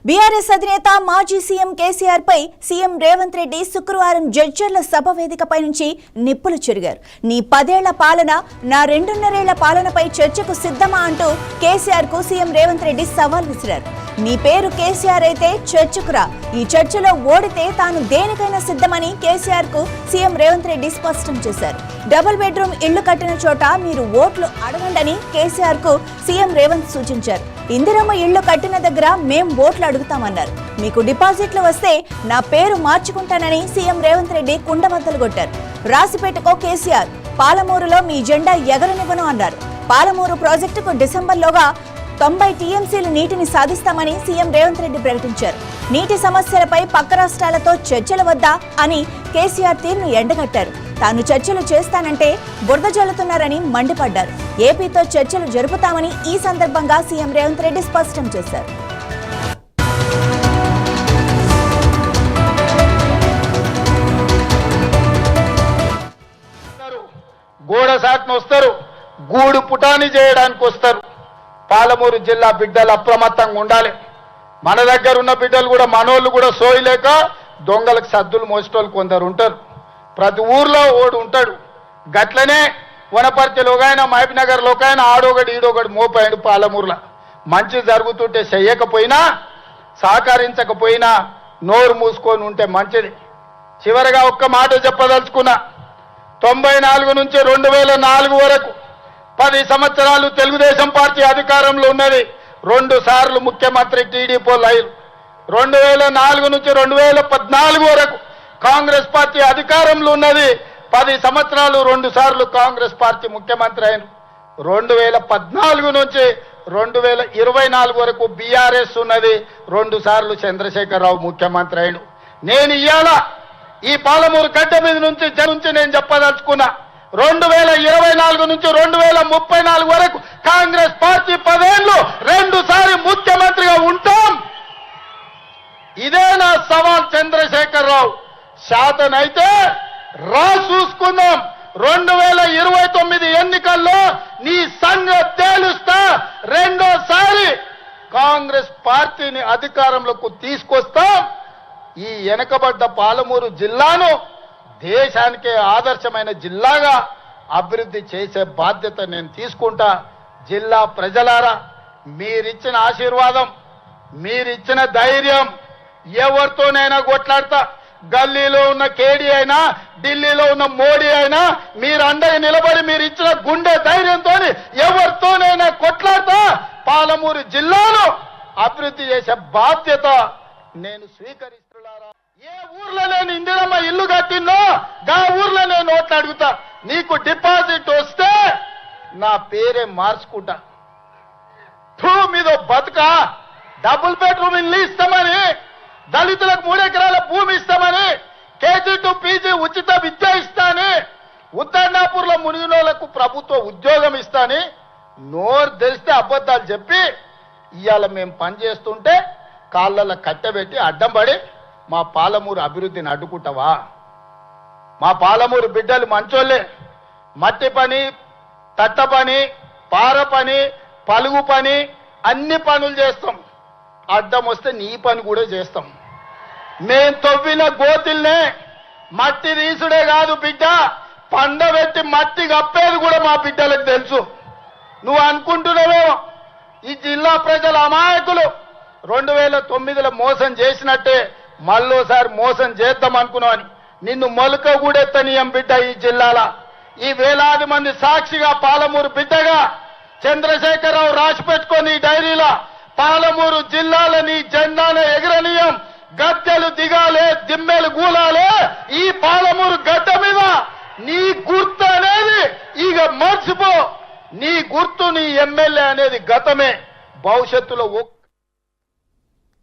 BRS అధినేత మాజీ CM KCR పై CM Revanth Reddy శుక్రవారం జడ్జర్ల సభ వేదికపై నుంచి నిప్పులు చెరిగారు. నీ 10 ఏళ్ల పాలన, నా 2.5 ఏళ్ల పాలనపై చర్చకు సిద్ధమా అంటూ కేసీఆర్ కు సీఎం రేవంత్ రెడ్డి సవాల్ విసిరారు. నీ పేరు కేసీఆర్ అయితే చర్చకు రా, ఈ చర్చలో ఓడితే తాను దేనికైనా సిద్ధమని కేసీఆర్ కు సీఎం రేవంత్ రెడ్డి స్పష్టం చేశారు. డబుల్ బెడ్రూమ్ ఇళ్లు కట్టిన చోట మీరు ఓట్లు అడగండని కేసీఆర్ కు సీఎం రేవంత్ సూచించారు. ఇందిరమ్మ ఇళ్లు కట్టిన దగ్గర మేం ఓట్లు అడుగుతామన్నారు. మీకు డిపాజిట్లు వస్తే నా పేరు మార్చుకుంటానని సీఎం రేవంత్ రెడ్డి కుండబద్దలు కొట్టారు. రాసిపెట్టుకో కేసీఆర్, పాలమూరులో మీ జెండా ఎగరనివ్వను అన్నారు. పాలమూరు ప్రాజెక్టుకు డిసెంబర్లోగా 90 టీఎంసీలు నీటిని సాధిస్తామని సీఎం రేవంత్ రెడ్డి ప్రకటించారు. నీటి సమస్యలపై పక్క రాష్ట్రాలతో చర్చలు వద్దా అని కేసీఆర్ తీరును ఎండగట్టారు. తాను చర్చలు చేస్తానంటే బురద జల్లుతున్నారని మండిపడ్డారు. ఏపీతో చర్చలు జరుపుతామని ఈ సందర్భంగా సీఎం రేవంత్ రెడ్డి స్పష్టం చేశారు. గోడ సాట్ను వస్తారు, గూడు పుటాని చేయడానికి వస్తారు. పాలమూరు జిల్లా బిడ్డలు అప్రమత్తంగా ఉండాలి. మన దగ్గర ఉన్న బిడ్డలు కూడా, మనోళ్ళు కూడా సోయలేక దొంగలకు సద్దులు మోసేటోళ్ళు కొందరు ఉంటారు. ప్రతి ఊర్లో ఓడు ఉంటాడు. గట్లనే వనపర్తిలో ఒకైనా, మహబూబ్నగర్లో ఒకైనా ఆడొకడు ఈడొకడు మోపాడు. పాలమూరులో మంచి జరుగుతుంటే చెయ్యకపోయినా, సహకరించకపోయినా నోరు మూసుకొని ఉంటే మంచిది. చివరిగా ఒక్క మాట చెప్పదలుచుకున్నా. 94 నుంచి 2004 వరకు 10 సంవత్సరాలు తెలుగుదేశం పార్టీ అధికారంలో ఉన్నది. 2 సార్లు ముఖ్యమంత్రి టీడీపీ లైన్. 2004 నుంచి 2014 వరకు కాంగ్రెస్ పార్టీ అధికారంలో ఉన్నది. 10 సంవత్సరాలు 2 సార్లు కాంగ్రెస్ పార్టీ ముఖ్యమంత్రి అయిన. 2014 నుంచి 2024 వరకు బీఆర్ఎస్ ఉన్నది. 2 సార్లు చంద్రశేఖరరావు ముఖ్యమంత్రి అయిన. నేను ఇవాళ ఈ పాలమూరు గడ్డ మీద నుంచి నేను చెప్పదలుచుకున్నా. 2024 నుంచి 2034 వరకు కాంగ్రెస్ పార్టీ 10 ఏళ్ళు 2 సార్లు ముఖ్యమంత్రిగా ఉంటాం. ఇదే నా సవాల్ చంద్రశేఖరరావు. శాతనైతే రా చూసుకుందాం. 2029 ఎన్నికల్లో నీ సంగతి తేలుస్తా. రెండోసారి కాంగ్రెస్ పార్టీని అధికారంలోకి తీసుకొస్తాం. ఈ వెనకబడ్డ పాలమూరు జిల్లాను దేశానికే ఆదర్శమైన జిల్లాగా అభివృద్ధి చేసే బాధ్యత నేను తీసుకుంటా. జిల్లా ప్రజలారా, మీరిచ్చిన ఆశీర్వాదం, మీరిచ్చిన ధైర్యం, ఎవరితోనైనా కొట్లాడతా. గల్లీలో ఉన్న కేడీ అయినా, ఢిల్లీలో ఉన్న మోడీ అయినా, మీరు అండగా నిలబడి మీరు ఇచ్చిన గుండె ధైర్యంతో ఎవరితోనైనా కొట్లాడతా. పాలమూరు జిల్లాను అభివృద్ధి చేసే బాధ్యత నేను స్వీకరిస్తున్నారా. ఏ ఊర్లో నేను ఇందిరమ్మ ఇల్లు కట్టిందో గా ఊర్లో నేను ఓట్లు అడుగుతా. నీకు డిపాజిట్ వస్తే నా పేరే మార్చుకుంటా. మీద బతుక డబుల్ బెడ్రూమ్ ఇల్లు ఇస్తామని, దళితులకు 3 ఎకరాల భూమి ఇస్తామని, కేజీ టు పీజీ ఉచిత విద్య ఇస్తాని, ఉత్తర్నాపూర్లో మునిగినోళ్లకు ప్రభుత్వ ఉద్యోగం ఇస్తాని నోరు తెరిస్తే అబద్ధాలు చెప్పి ఇవాళ మేము పనిచేస్తుంటే కాళ్ళలో కట్టబెట్టి అడ్డం పడి మా పాలమూరు అభివృద్ధిని అడ్డుకుంటావా? మా పాలమూరు బిడ్డలు మంచోళ్ళే. మట్టి పని, తట్ట పని, పార పని, పలుగు పని, అన్ని పనులు చేస్తాం. అడ్డం వస్తే నీ పని కూడా చేస్తాం. మేం తవ్విన గోతుల్నే మట్టి తీసుడే కాదు బిడ్డ, పండబెట్టి మట్టి కప్పేది కూడా మా బిడ్డలకు తెలుసు. నువ్వు అనుకుంటున్నావేమో ఈ జిల్లా ప్రజల అమాయకులు 2009లో మోసం చేసినట్టే మళ్ళోసారి మోసం చేద్దాం అనుకున్నావని. నిన్ను మొలక కూడెత్తనీయం బిడ్డ. ఈ జిల్లాల ఈ వేలాది మంది సాక్షిగా పాలమూరు బిడ్డగా చంద్రశేఖరరావు రాసి పెట్టుకొని ఈ డైరీలో పాలమూరు జిల్లాలని జెండాను ఎగరనీయం. గద్దెలు దిగాలే, దిమ్మెలు గూలాలే. ఈ పాలమూరు గడ్డ మీద నీ గుర్తు అనేది ఇక మర్చిపో. నీ గుర్తు, నీ ఎమ్మెల్యే అనేది గతమే. భవిష్యత్తులో